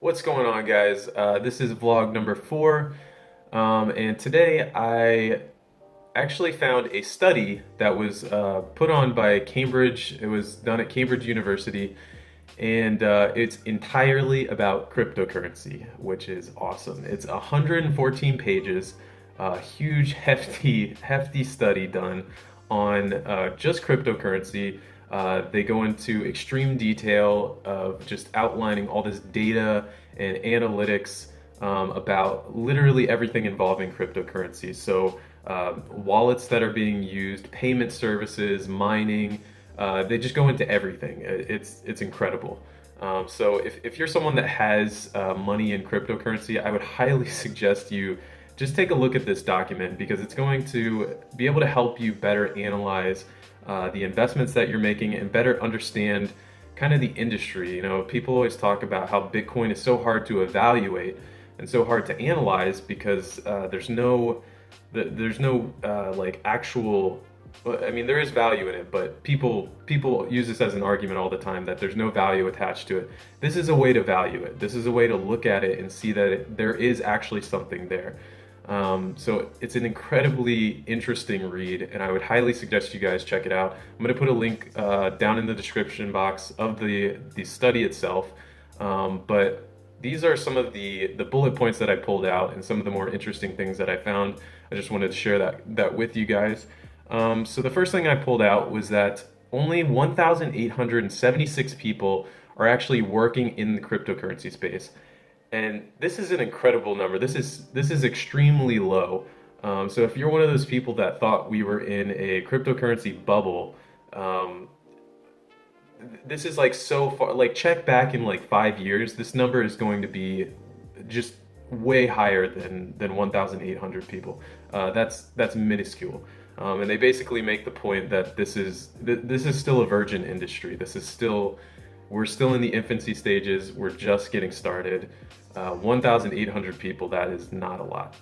What's going on, guys? This is vlog number 4, and today I actually found a study that was put on by Cambridge. It was done at Cambridge University, and it's entirely about cryptocurrency, which is awesome. It's 114 pages, a huge, hefty study done on just cryptocurrency. They go into extreme detail of just outlining all this data and analytics about literally everything involving cryptocurrency. So, wallets that are being used, payment services, mining, they just go into everything. It's incredible. So if you're someone that has money in cryptocurrency, I would highly suggest you just take a look at this document because it's going to be able to help you better analyze the investments that you're making and better understand kind of the industry. You know, people always talk about how Bitcoin is so hard to evaluate and so hard to analyze because there's no like actual. Well, I mean, there is value in it, but people use this as an argument all the time that there's no value attached to it. This is a way to value it. This is a way to look at it and see that there is actually something there. So it's an incredibly interesting read, and I would highly suggest you guys check it out. I'm going to put a link down in the description box of the study itself. But these are some of the bullet points that I pulled out and some of the more interesting things that I found. I just wanted to share that with you guys. So the first thing I pulled out was that only 1,876 people are actually working in the cryptocurrency space. And this is an incredible number. This is extremely low. So if you're one of those people that thought we were in a cryptocurrency bubble, um, this is like so far. Like check back in like 5 years, this number is going to be just way higher than 1,800 people. That's minuscule. And they basically make the point that this is still a virgin industry. We're still in the infancy stages. We're just getting started. 1,800 people, that is not a lot.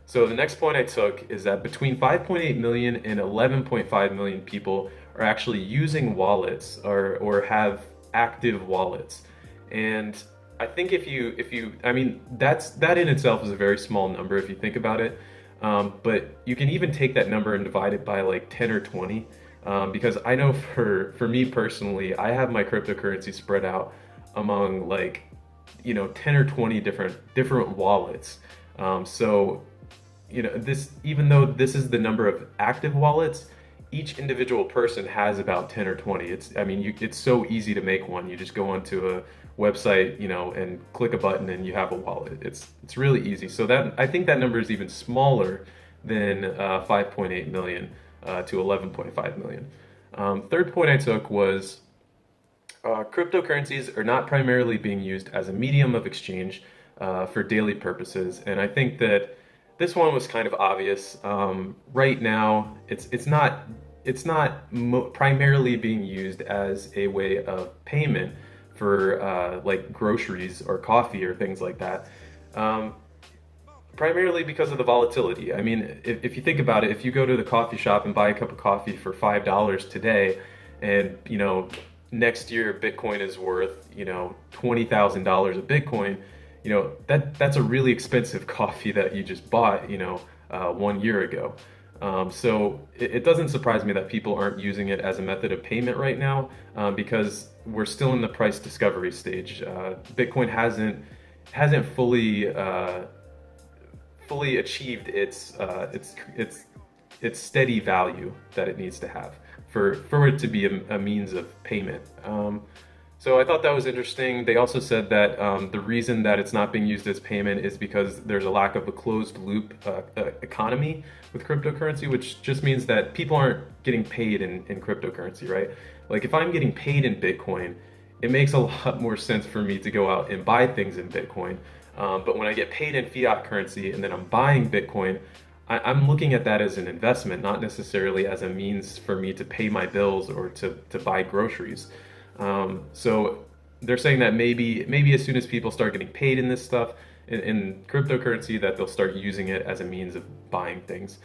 So the next point I took is that between 5.8 million and 11.5 million people are actually using wallets or have active wallets. And I think I mean, that in itself is a very small number if you think about it. But you can even take that number and divide it by like 10 or 20. Because I know for me personally, I have my cryptocurrency spread out among like, 10 or 20 different wallets. So, this, even though this is the number of active wallets, each individual person has about 10 or 20. It's so easy to make one. You just go onto a website, and click a button and you have a wallet. It's really easy. So I think that number is even smaller than 5.8 million to 11.5 million. Third point I took was cryptocurrencies are not primarily being used as a medium of exchange for daily purposes, and I think that this one was kind of obvious. Right now, it's not primarily being used as a way of payment for like groceries or coffee or things like that. Primarily because of the volatility. I mean, if you think about it, if you go to the coffee shop and buy a cup of coffee for $5 today, and next year Bitcoin is worth $20,000 of Bitcoin, that's a really expensive coffee that you just bought 1 year ago. So it doesn't surprise me that people aren't using it as a method of payment right now, because we're still in the price discovery stage. Bitcoin hasn't fully achieved its steady value that it needs to have for it to be a means of payment. So I thought that was interesting. They also said that the reason that it's not being used as payment is because there's a lack of a closed loop economy with cryptocurrency, which just means that people aren't getting paid in cryptocurrency, right? Like if I'm getting paid in Bitcoin, it makes a lot more sense for me to go out and buy things in Bitcoin. But when I get paid in fiat currency and then I'm buying Bitcoin, I'm looking at that as an investment, not necessarily as a means for me to pay my bills or to buy groceries. So they're saying that maybe as soon as people start getting paid in this stuff in cryptocurrency, that they'll start using it as a means of buying things.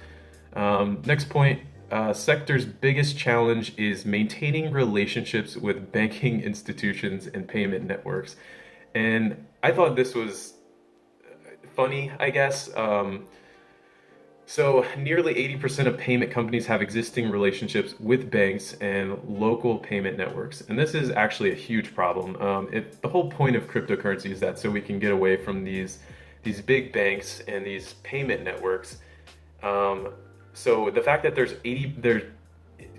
Next point, sector's biggest challenge is maintaining relationships with banking institutions and payment networks. And I thought this was funny, I guess. So nearly 80% of payment companies have existing relationships with banks and local payment networks. And this is actually a huge problem. The whole point of cryptocurrency is that so we can get away from these big banks and these payment networks. So the fact that there's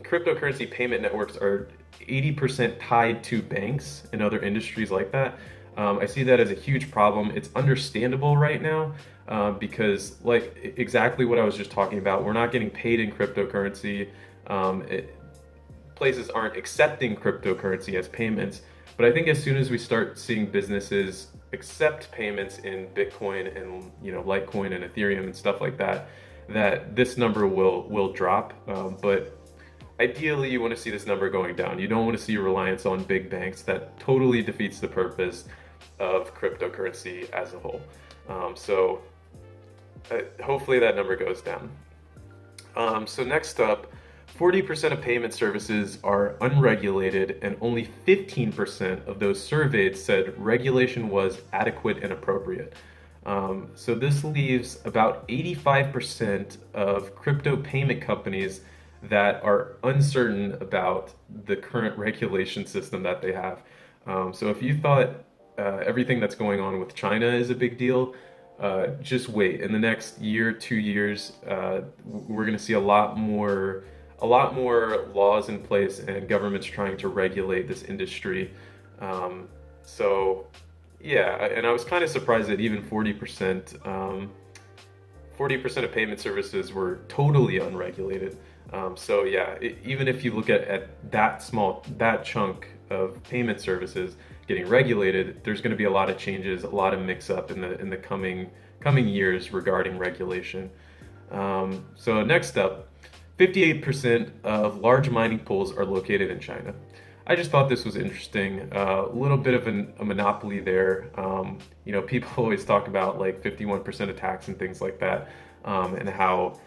cryptocurrency payment networks are 80% tied to banks and other industries like that. I see that as a huge problem. It's understandable right now because, like exactly what I was just talking about, we're not getting paid in cryptocurrency. Um, it, Places aren't accepting cryptocurrency as payments. But I think as soon as we start seeing businesses accept payments in Bitcoin and Litecoin and Ethereum and stuff like that, that this number will drop. But ideally, you want to see this number going down. You don't want to see a reliance on big banks. That totally defeats the purpose of cryptocurrency as a whole. Hopefully that number goes down. So next up, 40% of payment services are unregulated, and only 15% of those surveyed said regulation was adequate and appropriate. So this leaves about 85% of crypto payment companies that are uncertain about the current regulation system that they have. So if you thought everything that's going on with China is a big deal, just wait. In the next year, 2 years, we're going to see a lot more laws in place and governments trying to regulate this industry. So yeah, and I was kind of surprised that even 40%, 40% of payment services were totally unregulated. So yeah, even if you look at that chunk of payment services getting regulated, there's going to be a lot of changes, a lot of mix up in the coming years regarding regulation. So next up, 58% of large mining pools are located in China. I just thought this was interesting. A little bit of a monopoly there. People always talk about like 51% attacks and things like that, and how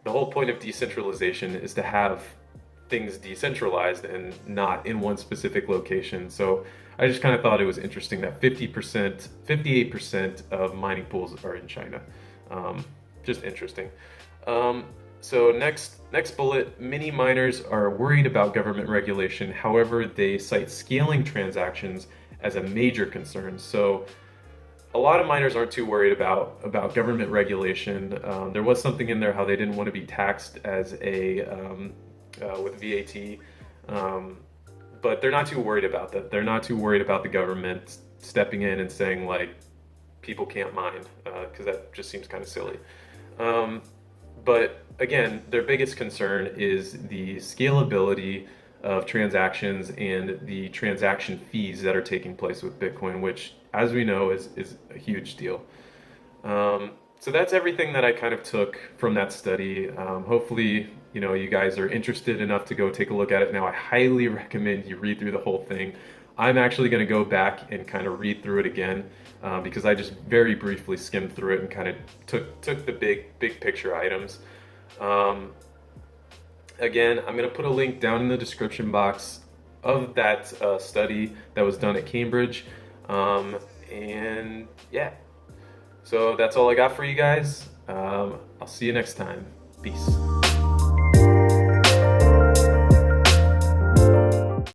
the whole point of decentralization is to have things decentralized and not in one specific location. So I just kind of thought it was interesting that 58% of mining pools are in China. Just interesting. So next bullet, many miners are worried about government regulation. However, they cite scaling transactions as a major concern. So a lot of miners aren't too worried about government regulation. There was something in there how they didn't want to be taxed as with VAT, but they're not too worried about that. They're not too worried about the government stepping in and saying like people can't mine, because that just seems kind of silly. But again, their biggest concern is the scalability of transactions and the transaction fees that are taking place with Bitcoin, which, as we know, is a huge deal. So that's everything that I kind of took from that study. Hopefully, you guys are interested enough to go take a look at it now. I highly recommend you read through the whole thing. I'm actually going to go back and kind of read through it again, because I just very briefly skimmed through it and kind of took the big picture items. Again, I'm going to put a link down in the description box of that study that was done at Cambridge. And yeah, so that's all I got for you guys. I'll see you next time. Peace.